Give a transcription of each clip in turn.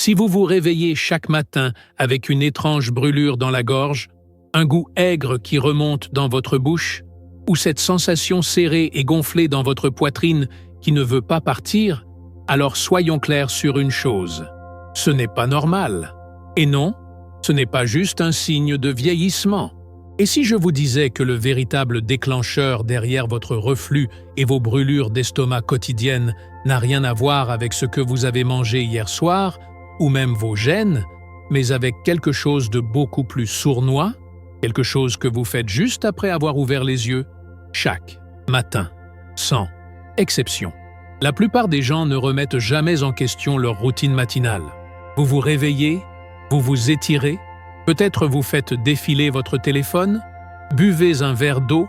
Si vous vous réveillez chaque matin avec une étrange brûlure dans la gorge, un goût aigre qui remonte dans votre bouche, ou cette sensation serrée et gonflée dans votre poitrine qui ne veut pas partir, alors soyons clairs sur une chose. Ce n'est pas normal. Et non, ce n'est pas juste un signe de vieillissement. Et si je vous disais que le véritable déclencheur derrière votre reflux et vos brûlures d'estomac quotidiennes n'a rien à voir avec ce que vous avez mangé hier soir, ou même vos gènes, mais avec quelque chose de beaucoup plus sournois, quelque chose que vous faites juste après avoir ouvert les yeux, chaque matin, sans exception. La plupart des gens ne remettent jamais en question leur routine matinale. Vous vous réveillez, vous vous étirez, peut-être vous faites défiler votre téléphone, buvez un verre d'eau,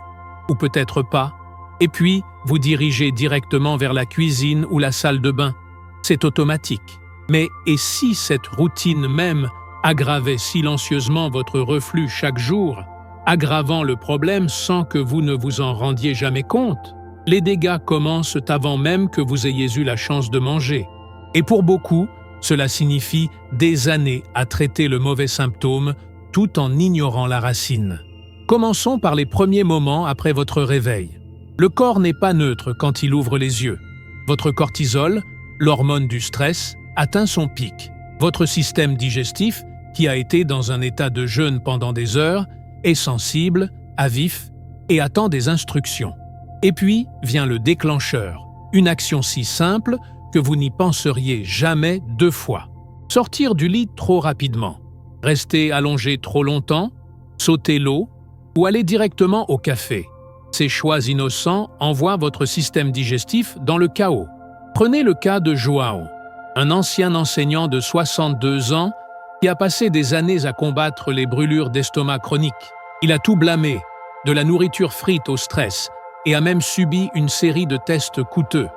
ou peut-être pas, et puis vous dirigez directement vers la cuisine ou la salle de bain. C'est automatique. Mais et si cette routine même aggravait silencieusement votre reflux chaque jour, aggravant le problème sans que vous ne vous en rendiez jamais compte? Les dégâts commencent avant même que vous ayez eu la chance de manger. Et pour beaucoup, cela signifie des années à traiter le mauvais symptôme tout en ignorant la racine. Commençons par les premiers moments après votre réveil. Le corps n'est pas neutre quand il ouvre les yeux. Votre cortisol, l'hormone du stress, atteint son pic. Votre système digestif, qui a été dans un état de jeûne pendant des heures, est sensible, à vif et attend des instructions. Et puis vient le déclencheur, une action si simple que vous n'y penseriez jamais deux fois. Sortir du lit trop rapidement, rester allongé trop longtemps, sauter l'eau ou aller directement au café. Ces choix innocents envoient votre système digestif dans le chaos. Prenez le cas de João, un ancien enseignant de 62 ans qui a passé des années à combattre les brûlures d'estomac chroniques. Il a tout blâmé, de la nourriture frite au stress, et a même subi une série de tests coûteux.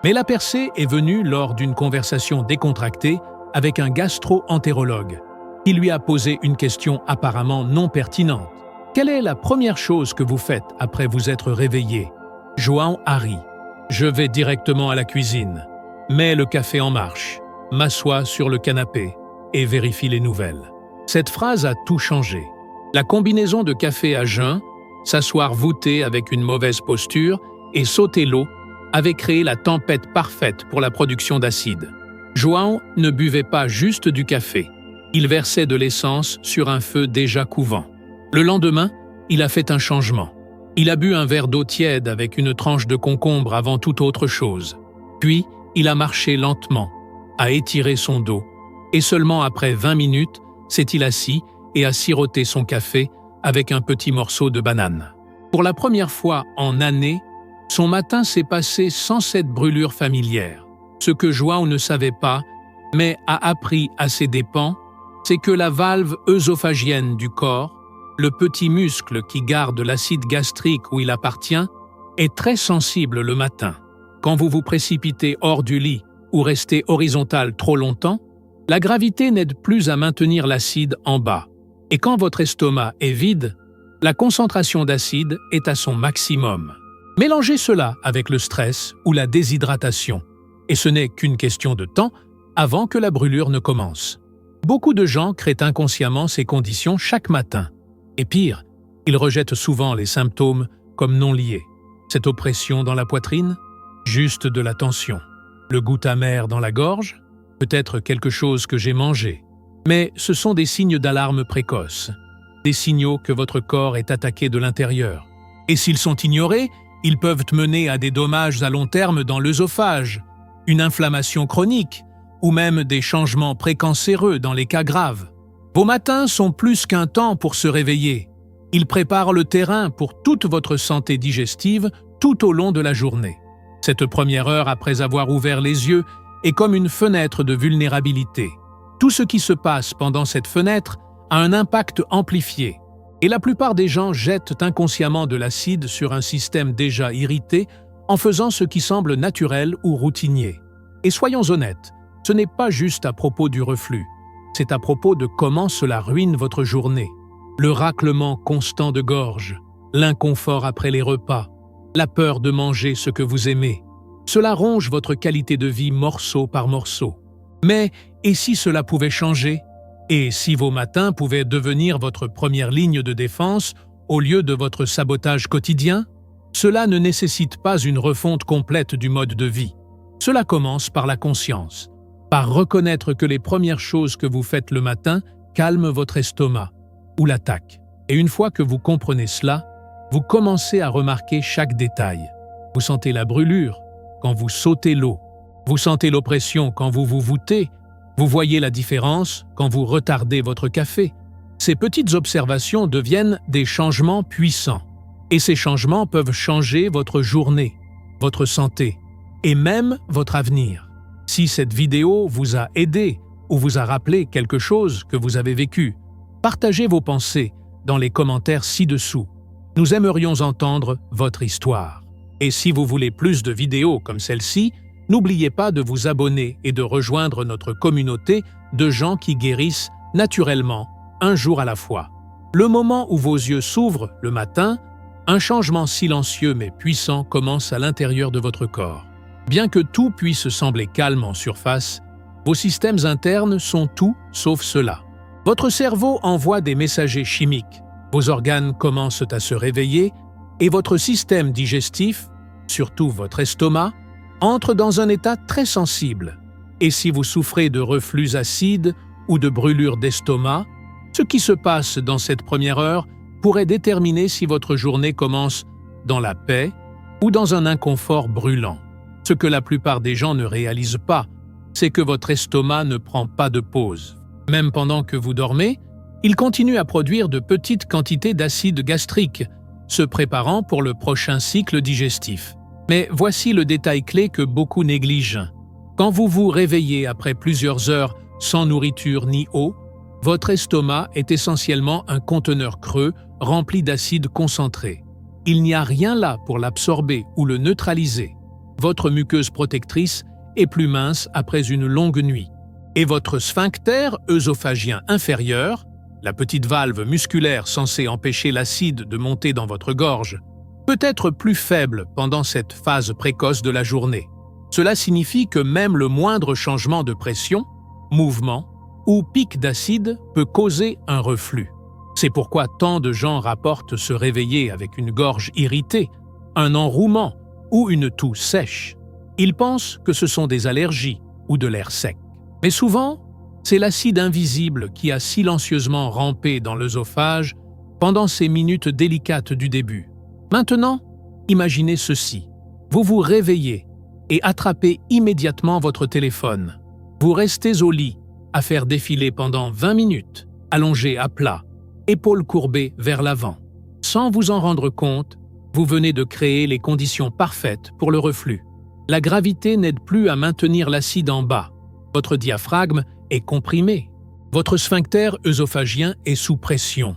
Mais la percée est venue lors d'une conversation décontractée avec un gastro-entérologue, qui lui a posé une question apparemment non pertinente. Quelle est la première chose que vous faites après vous être réveillé? João a ri. Je vais directement à la cuisine, mets le café en marche, m'assois sur le canapé et vérifie les nouvelles. Cette phrase a tout changé. La combinaison de café à jeun, s'asseoir voûté avec une mauvaise posture et sauter l'eau avait créé la tempête parfaite pour la production d'acide. João ne buvait pas juste du café, il versait de l'essence sur un feu déjà couvant. Le lendemain, il a fait un changement. Il a bu un verre d'eau tiède avec une tranche de concombre avant toute autre chose. Puis, il a marché lentement, a étiré son dos, et seulement après 20 minutes, s'est-il assis et a siroté son café avec un petit morceau de banane. Pour la première fois en années, son matin s'est passé sans cette brûlure familière. Ce que João ne savait pas, mais a appris à ses dépens, c'est que la valve œsophagienne du corps, le petit muscle qui garde l'acide gastrique où il appartient, est très sensible le matin. Quand vous vous précipitez hors du lit ou restez horizontal trop longtemps, la gravité n'aide plus à maintenir l'acide en bas. Et quand votre estomac est vide, la concentration d'acide est à son maximum. Mélangez cela avec le stress ou la déshydratation, et ce n'est qu'une question de temps avant que la brûlure ne commence. Beaucoup de gens créent inconsciemment ces conditions chaque matin. Et pire, ils rejettent souvent les symptômes comme non liés. Cette oppression dans la poitrine, juste de la tension. Le goût amer dans la gorge, peut-être quelque chose que j'ai mangé. Mais ce sont des signes d'alarme précoce, des signaux que votre corps est attaqué de l'intérieur. Et s'ils sont ignorés, ils peuvent mener à des dommages à long terme dans l'œsophage, une inflammation chronique, ou même des changements précancéreux dans les cas graves. Vos matins sont plus qu'un temps pour se réveiller. Ils préparent le terrain pour toute votre santé digestive tout au long de la journée. Cette première heure après avoir ouvert les yeux est comme une fenêtre de vulnérabilité. Tout ce qui se passe pendant cette fenêtre a un impact amplifié. Et la plupart des gens jettent inconsciemment de l'acide sur un système déjà irrité en faisant ce qui semble naturel ou routinier. Et soyons honnêtes, ce n'est pas juste à propos du reflux, c'est à propos de comment cela ruine votre journée. Le raclement constant de gorge, l'inconfort après les repas, la peur de manger ce que vous aimez. Cela ronge votre qualité de vie morceau par morceau. Mais et si cela pouvait changer? Et si vos matins pouvaient devenir votre première ligne de défense au lieu de votre sabotage quotidien? Cela ne nécessite pas une refonte complète du mode de vie. Cela commence par la conscience, par reconnaître que les premières choses que vous faites le matin calment votre estomac ou l'attaquent. Et une fois que vous comprenez cela, vous commencez à remarquer chaque détail. Vous sentez la brûlure quand vous sautez l'eau. Vous sentez l'oppression quand vous vous voûtez. Vous voyez la différence quand vous retardez votre café. Ces petites observations deviennent des changements puissants. Et ces changements peuvent changer votre journée, votre santé et même votre avenir. Si cette vidéo vous a aidé ou vous a rappelé quelque chose que vous avez vécu, partagez vos pensées dans les commentaires ci-dessous. Nous aimerions entendre votre histoire. Et si vous voulez plus de vidéos comme celle-ci, n'oubliez pas de vous abonner et de rejoindre notre communauté de gens qui guérissent naturellement, un jour à la fois. Le moment où vos yeux s'ouvrent le matin, un changement silencieux mais puissant commence à l'intérieur de votre corps. Bien que tout puisse sembler calme en surface, vos systèmes internes sont tout sauf cela. Votre cerveau envoie des messagers chimiques, vos organes commencent à se réveiller et votre système digestif, surtout votre estomac, entre dans un état très sensible. Et si vous souffrez de reflux acide ou de brûlure d'estomac, ce qui se passe dans cette première heure pourrait déterminer si votre journée commence dans la paix ou dans un inconfort brûlant. Ce que la plupart des gens ne réalisent pas, c'est que votre estomac ne prend pas de pause. Même pendant que vous dormez, il continue à produire de petites quantités d'acide gastrique, se préparant pour le prochain cycle digestif. Mais voici le détail clé que beaucoup négligent. Quand vous vous réveillez après plusieurs heures sans nourriture ni eau, votre estomac est essentiellement un conteneur creux rempli d'acide concentré. Il n'y a rien là pour l'absorber ou le neutraliser. Votre muqueuse protectrice est plus mince après une longue nuit. Et votre sphincter œsophagien inférieur, la petite valve musculaire censée empêcher l'acide de monter dans votre gorge, peut être plus faible pendant cette phase précoce de la journée. Cela signifie que même le moindre changement de pression, mouvement ou pic d'acide peut causer un reflux. C'est pourquoi tant de gens rapportent se réveiller avec une gorge irritée, un enrouement ou une toux sèche. Ils pensent que ce sont des allergies ou de l'air sec. Mais souvent, c'est l'acide invisible qui a silencieusement rampé dans l'œsophage pendant ces minutes délicates du début. Maintenant, imaginez ceci. Vous vous réveillez et attrapez immédiatement votre téléphone. Vous restez au lit à faire défiler pendant 20 minutes, allongé à plat, épaules courbées vers l'avant. Sans vous en rendre compte, vous venez de créer les conditions parfaites pour le reflux. La gravité n'aide plus à maintenir l'acide en bas. Votre diaphragme est comprimé. Votre sphincter œsophagien est sous pression.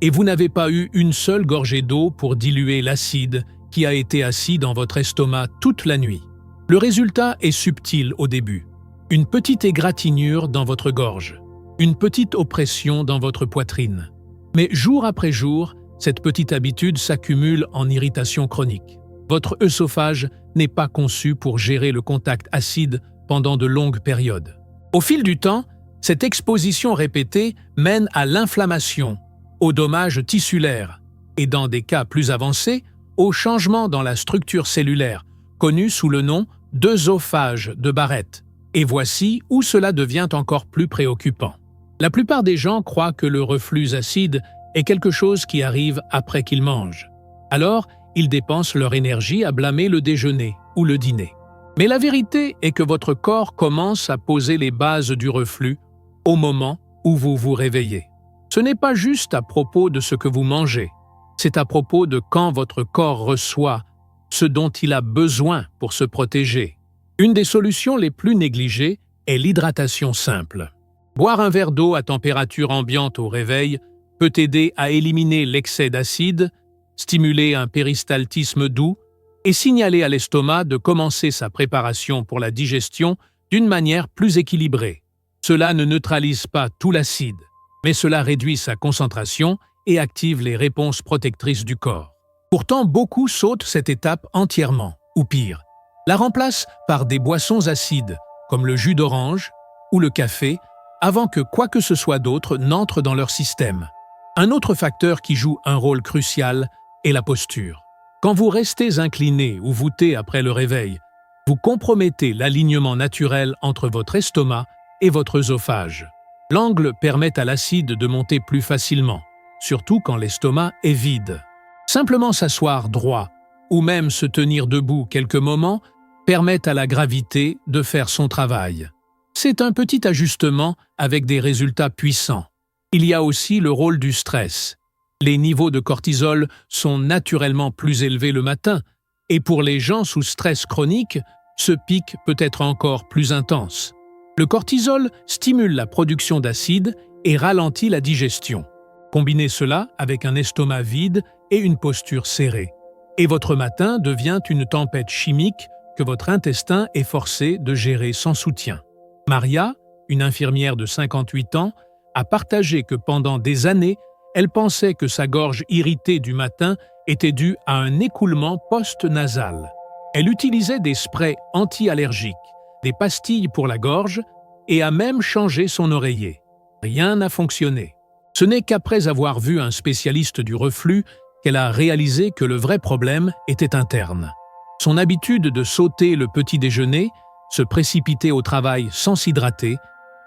Et vous n'avez pas eu une seule gorgée d'eau pour diluer l'acide qui a été assis dans votre estomac toute la nuit. Le résultat est subtil au début. Une petite égratignure dans votre gorge, une petite oppression dans votre poitrine. Mais jour après jour, cette petite habitude s'accumule en irritation chronique. Votre œsophage n'est pas conçu pour gérer le contact acide pendant de longues périodes. Au fil du temps, cette exposition répétée mène à l'inflammation, aux dommages tissulaires et, dans des cas plus avancés, au changement dans la structure cellulaire, connu sous le nom d'œsophage de Barrett. Et voici où cela devient encore plus préoccupant. La plupart des gens croient que le reflux acide est quelque chose qui arrive après qu'ils mangent. Alors, ils dépensent leur énergie à blâmer le déjeuner ou le dîner. Mais la vérité est que votre corps commence à poser les bases du reflux au moment où vous vous réveillez. Ce n'est pas juste à propos de ce que vous mangez, c'est à propos de quand votre corps reçoit ce dont il a besoin pour se protéger. Une des solutions les plus négligées est l'hydratation simple. Boire un verre d'eau à température ambiante au réveil peut aider à éliminer l'excès d'acide, stimuler un péristaltisme doux et signaler à l'estomac de commencer sa préparation pour la digestion d'une manière plus équilibrée. Cela ne neutralise pas tout l'acide, mais cela réduit sa concentration et active les réponses protectrices du corps. Pourtant, beaucoup sautent cette étape entièrement, ou pire, la remplacent par des boissons acides, comme le jus d'orange ou le café avant que quoi que ce soit d'autre n'entre dans leur système. Un autre facteur qui joue un rôle crucial est la posture. Quand vous restez incliné ou voûté après le réveil, vous compromettez l'alignement naturel entre votre estomac et votre œsophage. L'angle permet à l'acide de monter plus facilement, surtout quand l'estomac est vide. Simplement s'asseoir droit ou même se tenir debout quelques moments permet à la gravité de faire son travail. C'est un petit ajustement avec des résultats puissants. Il y a aussi le rôle du stress. Les niveaux de cortisol sont naturellement plus élevés le matin, et pour les gens sous stress chronique, ce pic peut être encore plus intense. Le cortisol stimule la production d'acide et ralentit la digestion. Combinez cela avec un estomac vide et une posture serrée. Et votre matin devient une tempête chimique que votre intestin est forcé de gérer sans soutien. Maria, une infirmière de 58 ans, a partagé que pendant des années, elle pensait que sa gorge irritée du matin était due à un écoulement post-nasal. Elle utilisait des sprays anti-allergiques, des pastilles pour la gorge et a même changé son oreiller. Rien n'a fonctionné. Ce n'est qu'après avoir vu un spécialiste du reflux qu'elle a réalisé que le vrai problème était interne. Son habitude de sauter le petit déjeuner, se précipiter au travail sans s'hydrater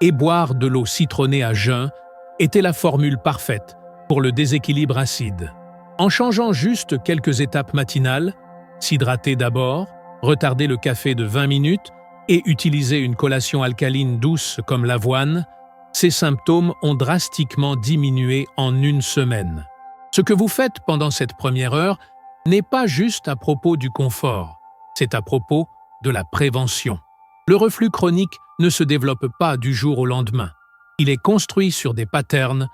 et boire de l'eau citronnée à jeun était la formule parfaite pour le déséquilibre acide. En changeant juste quelques étapes matinales, s'hydrater d'abord, retarder le café de 20 minutes et utiliser une collation alcaline douce comme l'avoine, ces symptômes ont drastiquement diminué en une semaine. Ce que vous faites pendant cette première heure n'est pas juste à propos du confort, c'est à propos de la prévention. Le reflux chronique ne se développe pas du jour au lendemain. Il est construit sur des patterns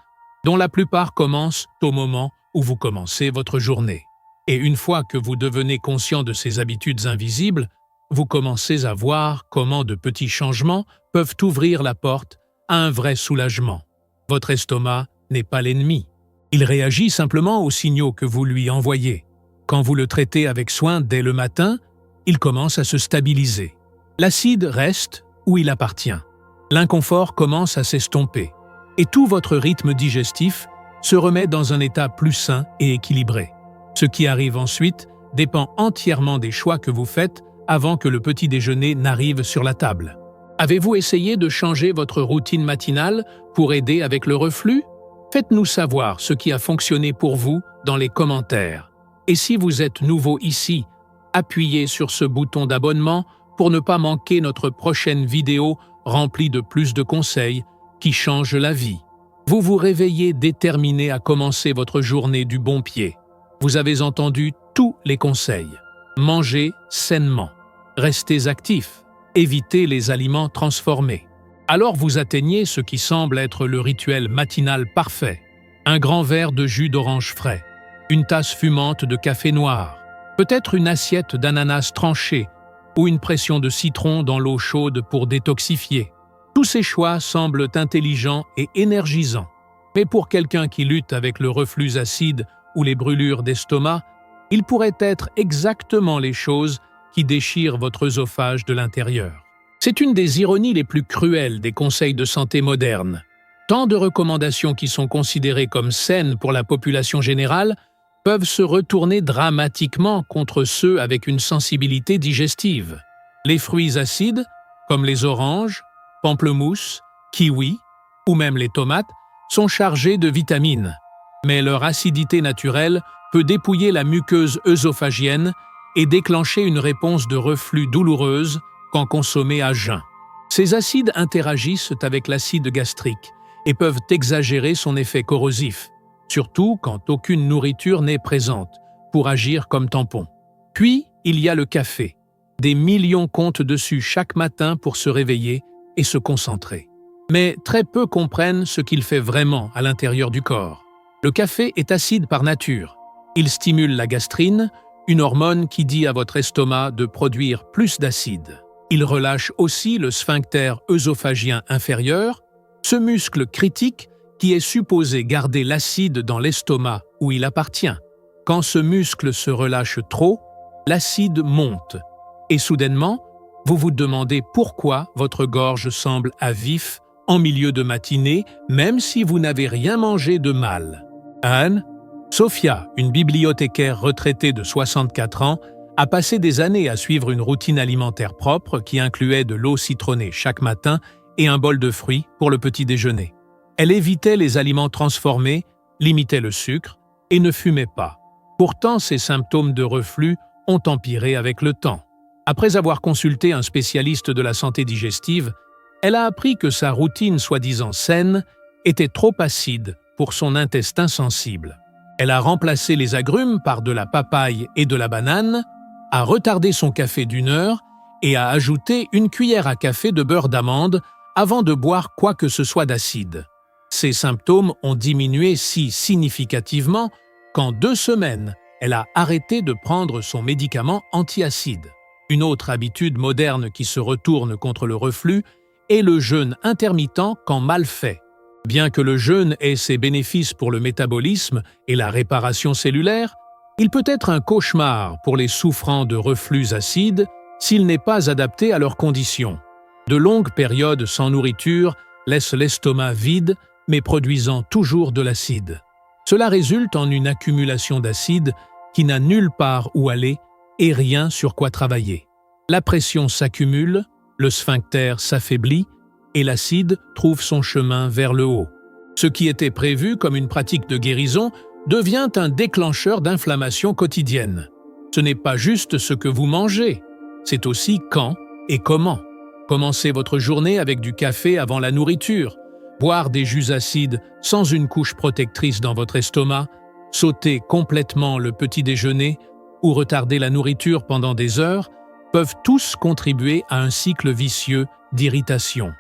dont la plupart commencent au moment où vous commencez votre journée. Et une fois que vous devenez conscient de ces habitudes invisibles, vous commencez à voir comment de petits changements peuvent ouvrir la porte à un vrai soulagement. Votre estomac n'est pas l'ennemi. Il réagit simplement aux signaux que vous lui envoyez. Quand vous le traitez avec soin dès le matin, il commence à se stabiliser. L'acide reste où il appartient. L'inconfort commence à s'estomper. Et tout votre rythme digestif se remet dans un état plus sain et équilibré. Ce qui arrive ensuite dépend entièrement des choix que vous faites avant que le petit déjeuner n'arrive sur la table. Avez-vous essayé de changer votre routine matinale pour aider avec le reflux? Faites-nous savoir ce qui a fonctionné pour vous dans les commentaires. Et si vous êtes nouveau ici, appuyez sur ce bouton d'abonnement pour ne pas manquer notre prochaine vidéo remplie de plus de conseils qui changent la vie. Vous vous réveillez déterminé à commencer votre journée du bon pied. Vous avez entendu tous les conseils. Mangez sainement. Restez actif. Évitez les aliments transformés. Alors vous atteignez ce qui semble être le rituel matinal parfait. Un grand verre de jus d'orange frais, une tasse fumante de café noir, peut-être une assiette d'ananas tranché ou une pression de citron dans l'eau chaude pour détoxifier. Tous ces choix semblent intelligents et énergisants. Mais pour quelqu'un qui lutte avec le reflux acide ou les brûlures d'estomac, il pourrait être exactement les choses qui déchirent votre œsophage de l'intérieur. C'est une des ironies les plus cruelles des conseils de santé modernes. Tant de recommandations qui sont considérées comme saines pour la population générale peuvent se retourner dramatiquement contre ceux avec une sensibilité digestive. Les fruits acides, comme les oranges, pamplemousses, kiwis ou même les tomates, sont chargés de vitamines. Mais leur acidité naturelle peut dépouiller la muqueuse œsophagienne et déclencher une réponse de reflux douloureuse quand consommée à jeun. Ces acides interagissent avec l'acide gastrique et peuvent exagérer son effet corrosif, surtout quand aucune nourriture n'est présente, pour agir comme tampon. Puis, il y a le café. Des millions comptent dessus chaque matin pour se réveiller et se concentrer. Mais très peu comprennent ce qu'il fait vraiment à l'intérieur du corps. Le café est acide par nature. Il stimule la gastrine, une hormone qui dit à votre estomac de produire plus d'acide. Il relâche aussi le sphincter œsophagien inférieur, ce muscle critique qui est supposé garder l'acide dans l'estomac où il appartient. Quand ce muscle se relâche trop, l'acide monte et soudainement, vous vous demandez pourquoi votre gorge semble à vif en milieu de matinée, même si vous n'avez rien mangé de mal. Anne, Sophia, une bibliothécaire retraitée de 64 ans, a passé des années à suivre une routine alimentaire propre qui incluait de l'eau citronnée chaque matin et un bol de fruits pour le petit déjeuner. Elle évitait les aliments transformés, limitait le sucre et ne fumait pas. Pourtant, ses symptômes de reflux ont empiré avec le temps. Après avoir consulté un spécialiste de la santé digestive, elle a appris que sa routine soi-disant saine était trop acide pour son intestin sensible. Elle a remplacé les agrumes par de la papaye et de la banane, a retardé son café d'1 heure et a ajouté 1 cuillère à café de beurre d'amande avant de boire quoi que ce soit d'acide. Ses symptômes ont diminué si significativement qu'en 2 semaines, elle a arrêté de prendre son médicament antiacide. Une autre habitude moderne qui se retourne contre le reflux est le jeûne intermittent quand mal fait. Bien que le jeûne ait ses bénéfices pour le métabolisme et la réparation cellulaire, il peut être un cauchemar pour les souffrant de reflux acide s'il n'est pas adapté à leurs conditions. De longues périodes sans nourriture laissent l'estomac vide, mais produisant toujours de l'acide. Cela résulte en une accumulation d'acide qui n'a nulle part où aller et rien sur quoi travailler. La pression s'accumule, le sphincter s'affaiblit et l'acide trouve son chemin vers le haut. Ce qui était prévu comme une pratique de guérison devient un déclencheur d'inflammation quotidienne. Ce n'est pas juste ce que vous mangez, c'est aussi quand et comment. Commencez votre journée avec du café avant la nourriture, boire des jus acides sans une couche protectrice dans votre estomac, sauter complètement le petit déjeuner ou retarder la nourriture pendant des heures peuvent tous contribuer à un cycle vicieux d'irritation.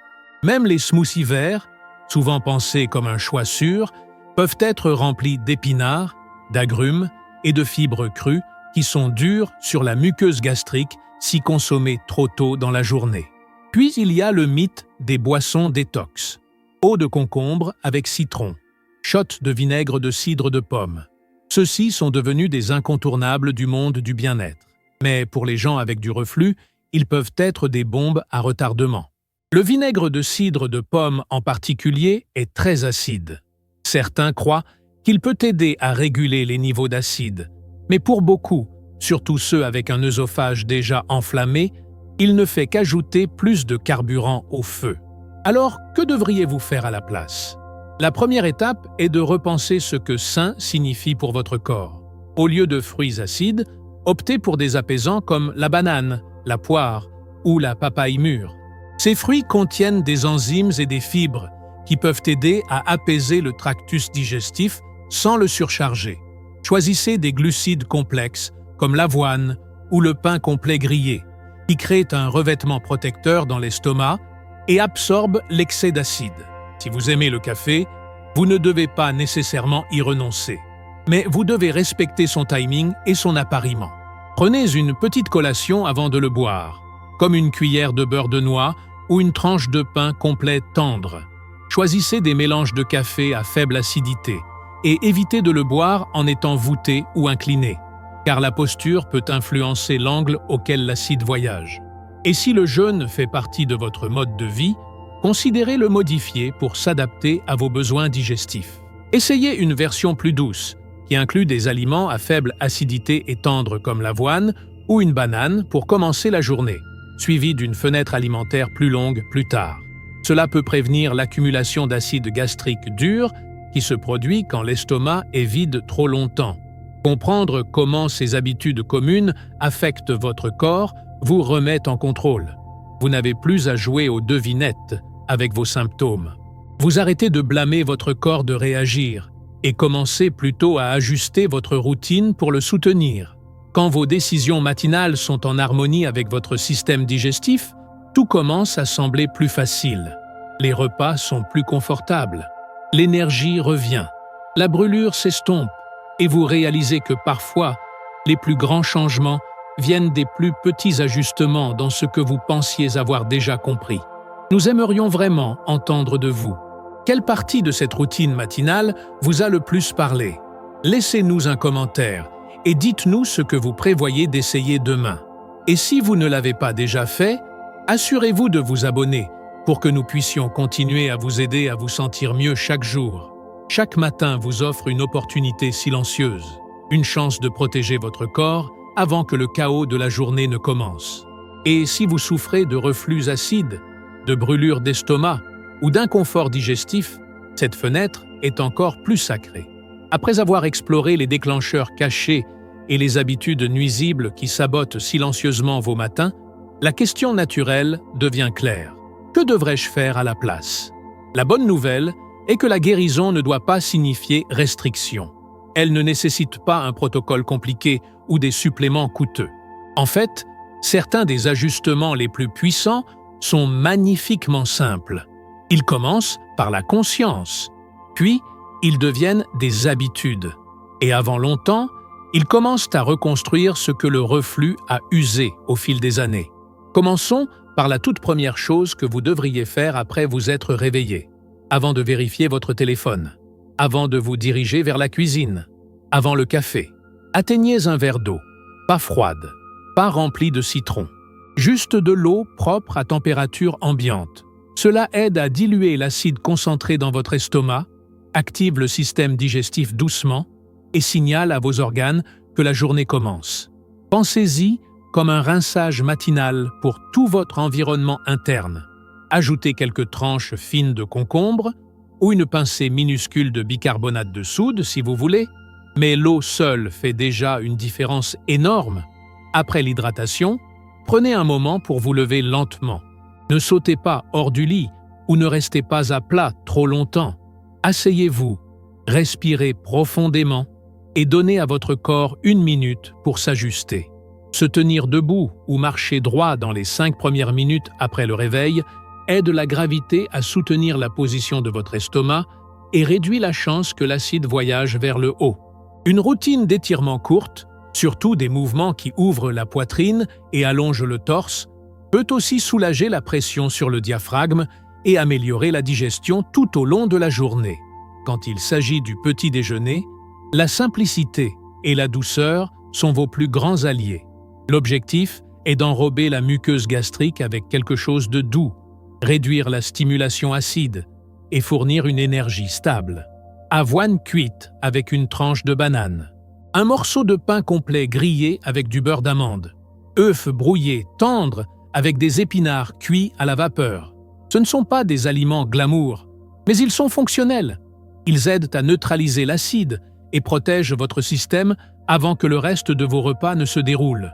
Même les smoothies verts, souvent pensés comme un choix sûr, peuvent être remplis d'épinards, d'agrumes et de fibres crues qui sont dures sur la muqueuse gastrique si consommées trop tôt dans la journée. Puis il y a le mythe des boissons détox. Eau de concombre avec citron, shot de vinaigre de cidre de pomme. Ceux-ci sont devenus des incontournables du monde du bien-être. Mais pour les gens avec du reflux, ils peuvent être des bombes à retardement. Le vinaigre de cidre de pomme en particulier est très acide. Certains croient qu'il peut aider à réguler les niveaux d'acide, mais pour beaucoup, surtout ceux avec un œsophage déjà enflammé, il ne fait qu'ajouter plus de carburant au feu. Alors, que devriez-vous faire à la place? La première étape est de repenser ce que sain signifie pour votre corps. Au lieu de fruits acides, optez pour des apaisants comme la banane, la poire ou la papaye mûre. Ces fruits contiennent des enzymes et des fibres qui peuvent aider à apaiser le tractus digestif sans le surcharger. Choisissez des glucides complexes comme l'avoine ou le pain complet grillé, qui créent un revêtement protecteur dans l'estomac et absorbent l'excès d'acide. Si vous aimez le café, vous ne devez pas nécessairement y renoncer. Mais vous devez respecter son timing et son appariement. Prenez une petite collation avant de le boire, comme une cuillère de beurre de noix ou une tranche de pain complet tendre. Choisissez des mélanges de café à faible acidité et évitez de le boire en étant voûté ou incliné, car la posture peut influencer l'angle auquel l'acide voyage. Et si le jeûne fait partie de votre mode de vie, considérez le modifier pour s'adapter à vos besoins digestifs. Essayez une version plus douce, qui inclut des aliments à faible acidité et tendre comme l'avoine ou une banane pour commencer la journée, suivie d'une fenêtre alimentaire plus longue plus tard. Cela peut prévenir l'accumulation d'acide gastrique dur qui se produit quand l'estomac est vide trop longtemps. Comprendre comment ces habitudes communes affectent votre corps vous remet en contrôle. Vous n'avez plus à jouer aux devinettes avec vos symptômes. Vous arrêtez de blâmer votre corps de réagir et commencez plutôt à ajuster votre routine pour le soutenir. Quand vos décisions matinales sont en harmonie avec votre système digestif, tout commence à sembler plus facile. Les repas sont plus confortables. L'énergie revient. La brûlure s'estompe et vous réalisez que parfois, les plus grands changements viennent des plus petits ajustements dans ce que vous pensiez avoir déjà compris. Nous aimerions vraiment entendre de vous. Quelle partie de cette routine matinale vous a le plus parlé? Laissez-nous un commentaire et dites-nous ce que vous prévoyez d'essayer demain. Et si vous ne l'avez pas déjà fait, Assurez-vous de vous abonner pour que nous puissions continuer à vous aider à vous sentir mieux chaque jour. Chaque matin vous offre une opportunité silencieuse, une chance de protéger votre corps avant que le chaos de la journée ne commence. Et si vous souffrez de reflux acide, de brûlures d'estomac ou d'inconfort digestif, cette fenêtre est encore plus sacrée. Après avoir exploré les déclencheurs cachés et les habitudes nuisibles qui sabotent silencieusement vos matins, la question naturelle devient claire. Que devrais-je faire à la place? La bonne nouvelle est que la guérison ne doit pas signifier restriction. Elle ne nécessite pas un protocole compliqué ou des suppléments coûteux. En fait, certains des ajustements les plus puissants sont magnifiquement simples. Ils commencent par la conscience, puis ils deviennent des habitudes. Et avant longtemps, ils commencent à reconstruire ce que le reflux a usé au fil des années. Commençons par la toute première chose que vous devriez faire après vous être réveillé, avant de vérifier votre téléphone, avant de vous diriger vers la cuisine, avant le café. Atteignez un verre d'eau, pas froide, pas remplie de citron, juste de l'eau propre à température ambiante. Cela aide à diluer l'acide concentré dans votre estomac, active le système digestif doucement et signale à vos organes que la journée commence. Pensez-y comme un rinçage matinal pour tout votre environnement interne. Ajoutez quelques tranches fines de concombre ou une pincée minuscule de bicarbonate de soude si vous voulez, mais l'eau seule fait déjà une différence énorme. Après l'hydratation, prenez un moment pour vous lever lentement. Ne sautez pas hors du lit ou ne restez pas à plat trop longtemps. Asseyez-vous, respirez profondément et donnez à votre corps 1 minute pour s'ajuster. Se tenir debout ou marcher droit dans les 5 premières minutes après le réveil aide la gravité à soutenir la position de votre estomac et réduit la chance que l'acide voyage vers le haut. Une routine d'étirement courte, surtout des mouvements qui ouvrent la poitrine et allongent le torse, peut aussi soulager la pression sur le diaphragme et améliorer la digestion tout au long de la journée. Quand il s'agit du petit déjeuner, la simplicité et la douceur sont vos plus grands alliés. L'objectif est d'enrober la muqueuse gastrique avec quelque chose de doux, réduire la stimulation acide et fournir une énergie stable. Avoine cuite avec une tranche de banane. Un morceau de pain complet grillé avec du beurre d'amande. Œufs brouillés tendres avec des épinards cuits à la vapeur. Ce ne sont pas des aliments glamour, mais ils sont fonctionnels. Ils aident à neutraliser l'acide et protègent votre système avant que le reste de vos repas ne se déroule.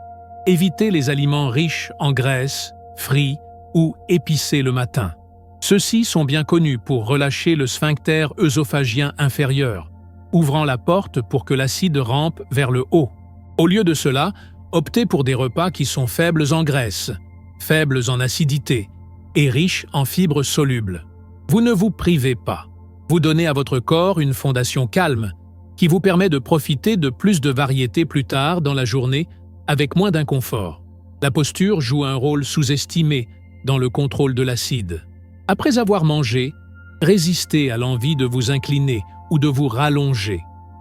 Évitez les aliments riches en graisse, frits ou épicés le matin. Ceux-ci sont bien connus pour relâcher le sphincter œsophagien inférieur, ouvrant la porte pour que l'acide rampe vers le haut. Au lieu de cela, optez pour des repas qui sont faibles en graisse, faibles en acidité et riches en fibres solubles. Vous ne vous privez pas. Vous donnez à votre corps une fondation calme qui vous permet de profiter de plus de variété plus tard dans la journée avec moins d'inconfort. La posture joue un rôle sous-estimé dans le contrôle de l'acide. Après avoir mangé, résistez à l'envie de vous incliner ou de vous rallonger.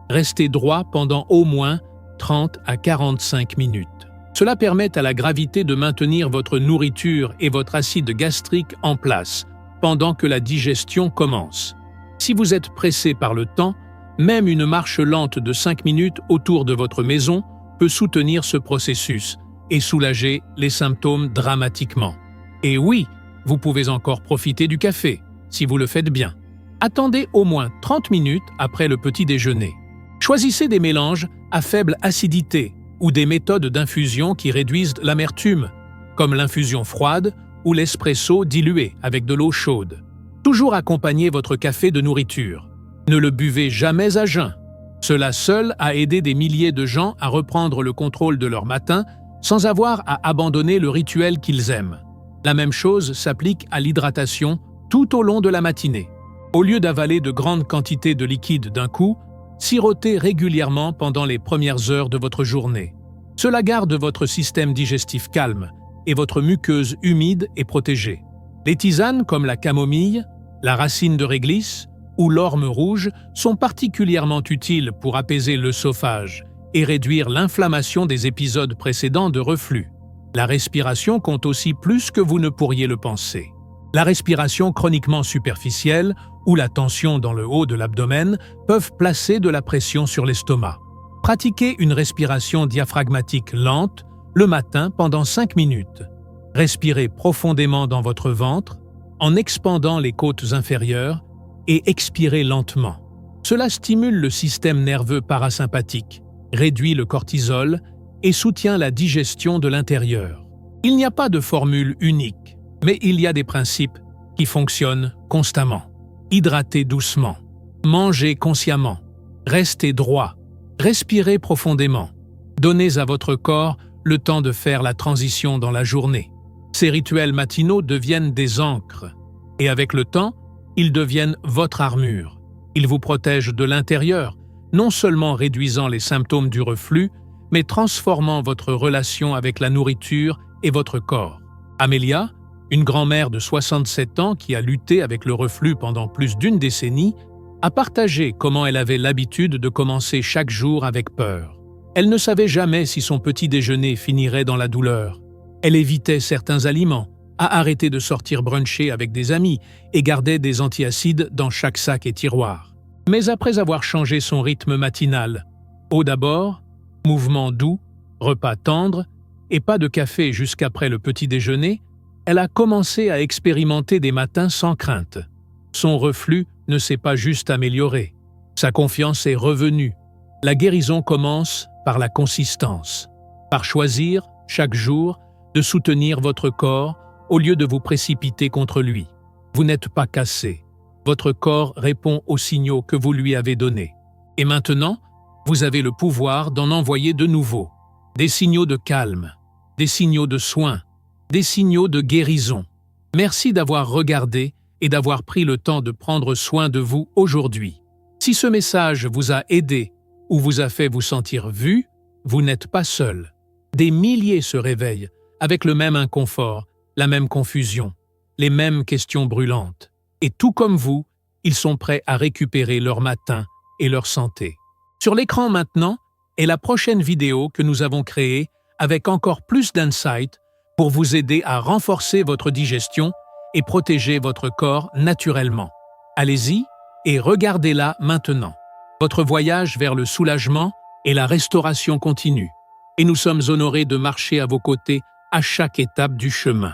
Restez droit pendant au moins 30 à 45 minutes. Cela permet à la gravité de maintenir votre nourriture et votre acide gastrique en place pendant que la digestion commence. Si vous êtes pressé par le temps, même une marche lente de 5 minutes autour de votre maison peut soutenir ce processus et soulager les symptômes dramatiquement. Et oui, vous pouvez encore profiter du café, si vous le faites bien. Attendez au moins 30 minutes après le petit déjeuner. Choisissez des mélanges à faible acidité ou des méthodes d'infusion qui réduisent l'amertume, comme l'infusion froide ou l'espresso dilué avec de l'eau chaude. Toujours accompagnez votre café de nourriture. Ne le buvez jamais à jeun. Cela seul a aidé des milliers de gens à reprendre le contrôle de leur matin sans avoir à abandonner le rituel qu'ils aiment. La même chose s'applique à l'hydratation tout au long de la matinée. Au lieu d'avaler de grandes quantités de liquide d'un coup, sirotez régulièrement pendant les premières heures de votre journée. Cela garde votre système digestif calme et votre muqueuse humide et protégée. Les tisanes comme la camomille, la racine de réglisse ou l'orme rouge sont particulièrement utiles pour apaiser l'œsophage et réduire l'inflammation des épisodes précédents de reflux. La respiration compte aussi plus que vous ne pourriez le penser. La respiration chroniquement superficielle ou la tension dans le haut de l'abdomen peuvent placer de la pression sur l'estomac. Pratiquez une respiration diaphragmatique lente le matin pendant 5 minutes. Respirez profondément dans votre ventre en expandant les côtes inférieures et expirez lentement. Cela stimule le système nerveux parasympathique, réduit le cortisol et soutient la digestion de l'intérieur. Il n'y a pas de formule unique, mais il y a des principes qui fonctionnent constamment. Hydratez doucement, mangez consciemment, restez droit, respirez profondément. Donnez à votre corps le temps de faire la transition dans la journée. Ces rituels matinaux deviennent des ancres, et avec le temps, ils deviennent votre armure. Ils vous protègent de l'intérieur, non seulement réduisant les symptômes du reflux, mais transformant votre relation avec la nourriture et votre corps. Amélia, une grand-mère de 67 ans qui a lutté avec le reflux pendant plus d'une décennie, a partagé comment elle avait l'habitude de commencer chaque jour avec peur. Elle ne savait jamais si son petit déjeuner finirait dans la douleur. Elle évitait certains aliments, a arrêté de sortir bruncher avec des amis et gardait des antiacides dans chaque sac et tiroir. Mais après avoir changé son rythme matinal, eau d'abord, mouvement doux, repas tendre et pas de café jusqu'après le petit déjeuner, elle a commencé à expérimenter des matins sans crainte. Son reflux ne s'est pas juste amélioré. Sa confiance est revenue. La guérison commence par la consistance, par choisir, chaque jour, de soutenir votre corps au lieu de vous précipiter contre lui. Vous n'êtes pas cassé. Votre corps répond aux signaux que vous lui avez donnés. Et maintenant, vous avez le pouvoir d'en envoyer de nouveaux. Des signaux de calme, des signaux de soin, des signaux de guérison. Merci d'avoir regardé et d'avoir pris le temps de prendre soin de vous aujourd'hui. Si ce message vous a aidé ou vous a fait vous sentir vu, vous n'êtes pas seul. Des milliers se réveillent avec le même inconfort, la même confusion, les mêmes questions brûlantes. Et tout comme vous, ils sont prêts à récupérer leur matin et leur santé. Sur l'écran maintenant est la prochaine vidéo que nous avons créée avec encore plus d'insights pour vous aider à renforcer votre digestion et protéger votre corps naturellement. Allez-y et regardez-la maintenant. Votre voyage vers le soulagement et la restauration continue. Et nous sommes honorés de marcher à vos côtés à chaque étape du chemin.